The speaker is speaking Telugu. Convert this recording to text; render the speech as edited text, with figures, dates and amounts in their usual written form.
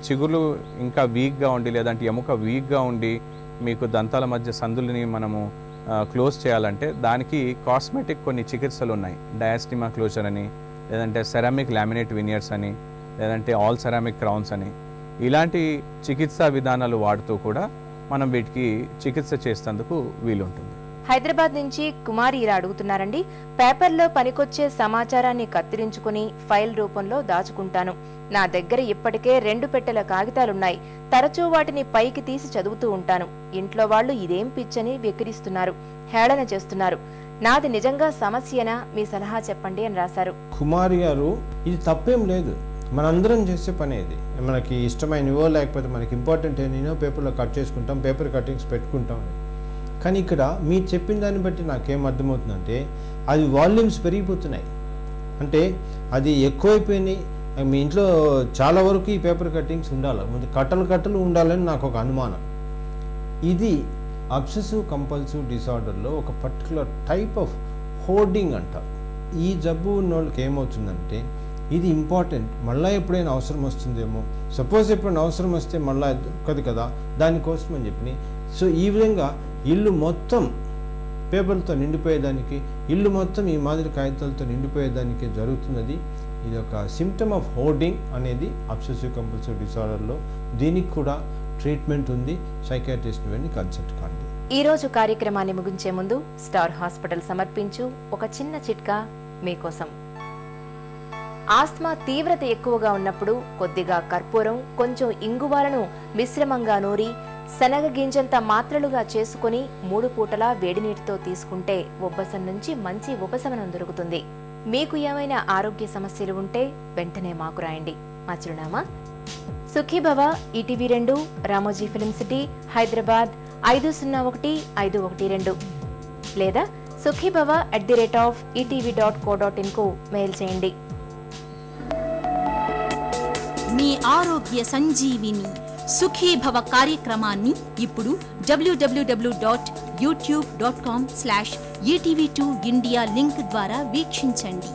చిగులు ఇంకా వీక్గా ఉండి లేదంటే ఎముక వీక్గా ఉండి మీకు దంతాల మధ్య సందులని మనము క్లోజ్ చేయాలంటే దానికి కాస్మెటిక్ కొన్ని చికిత్సలు ఉన్నాయి. డయాస్టిమా క్లోజర్ అని, లేదంటే సెరామిక్ లామినేట్ వినియర్స్ అని, లేదంటే ఆల్ సెరామిక్ క్రౌన్స్ అని, ఇలాంటి చికిత్సా విధానాలు వాడుతూ కూడా మనం వీటికి చికిత్స చేసేందుకు వీలుంటుంది. హైదరాబాద్ నుంచి కుమారి ఇలా అడుగుతున్నారండి. పేపర్లో పనికొచ్చే సమాచారాన్ని కత్తిరించుకుని ఫైల్ రూపంలో దాచుకుంటాను. నా దగ్గర ఇప్పటికే 2 పెట్టెల కాగితాలున్నాయి. తరచూ వాటిని పైకి తీసి చదువుతూ ఉంటాను. ఇంట్లో వాళ్ళు ఇదేం పిచ్చని వెక్కిరిస్తున్నారు, హేళన చేస్తున్నారు. నాది నిజంగా సమస్యనా? మీ సలహా చెప్పండి అని రాశారు. కుమారి గారు, ఇది తప్పేం లేదు, మనందరం చేసే పని. ఇది మనకి ఇష్టమైనవో లేకపోతే మనకి ఇంపార్టెంట్ అయినో పేపర్లో కట్ చేసుకుంటాం, పేపర్ కటింగ్స్ పెట్టుకుంటాం. కానీ ఇక్కడ మీరు చెప్పిన దాన్ని బట్టి నాకేం అర్థమవుతుందంటే అది వాల్యూమ్స్ పెరిగిపోతున్నాయి. అంటే అది ఎక్కువైపోయినాయి. మీ ఇంట్లో చాలా వరకు ఈ పేపర్ కటింగ్స్ ఉండాలి, ముందు కట్టలు ఉండాలని నాకు ఒక అనుమానం. ఇది అబ్సెసివ్ కంపల్సివ్ డిసార్డర్లో ఒక పర్టికులర్ టైప్ ఆఫ్ హోర్డింగ్ అంటారు. ఈ జబ్బు ఉన్న వాళ్ళకి ఏమవుతుందంటే ఇది ఇంపార్టెంట్, మళ్ళీ ఎప్పుడైనా అవసరం వస్తుందేమో, సపోజ్ ఎప్పుడైనా అవసరం వస్తే మళ్ళీ దొరకదు కదా, దానికోసం అని చెప్పి. సో ఈ విధంగా ఇల్లు మొత్తం పేపర్లతో నిండిపోయేదానికి, ఇల్లు మొత్తం ఈ మాదిరి కాగితాలతో నిండిపోయేదానికి జరుగుతున్నది. ఇది ఒక సిమ్టమ్ ఆఫ్ హోర్డింగ్ అనేది అబ్సెసివ్ కంపల్సివ్ డిసార్డర్లో. దీనికి కూడా ట్రీట్మెంట్ ఉంది. సైకియాట్రిస్ట్ వెళ్ళి కన్సల్ట్ కాండి. ఈ రోజు కార్యక్రమాన్ని ముగించే ముందు స్టార్ హాస్పిటల్ సమర్పించు ఒక చిన్న చిట్కా మీకోసం. ఆస్మా తీవ్రత ఎక్కువగా ఉన్నప్పుడు కొద్దిగా కర్పూరం, కొంచెం ఇంగువాలను మిశ్రమంగా నూరి శనగ గింజంత మాత్రలుగా చేసుకుని 3 పూటలా వేడినీటితో తీసుకుంటే ఉబ్బసం నుంచి మంచి ఉపశమనం దొరుకుతుంది. మీకు ఏమైనా ఆరోగ్య సమస్యలు ఉంటే వెంటనే మాకు రాయండి. మా చిరునామా Sukhibhava, ETV 2, Ramoji film city, Hyderabad 501512 లేదా sukhibhava@etv.co.in కు మెయిల్ చేయండి. మీ ఆరోగ్య సంజీవిని సుఖీభవ కార్యక్రమాన్ని ఇప్పుడు www.youtube.com/etv2india లింక్ ద్వారా వీక్షించండి.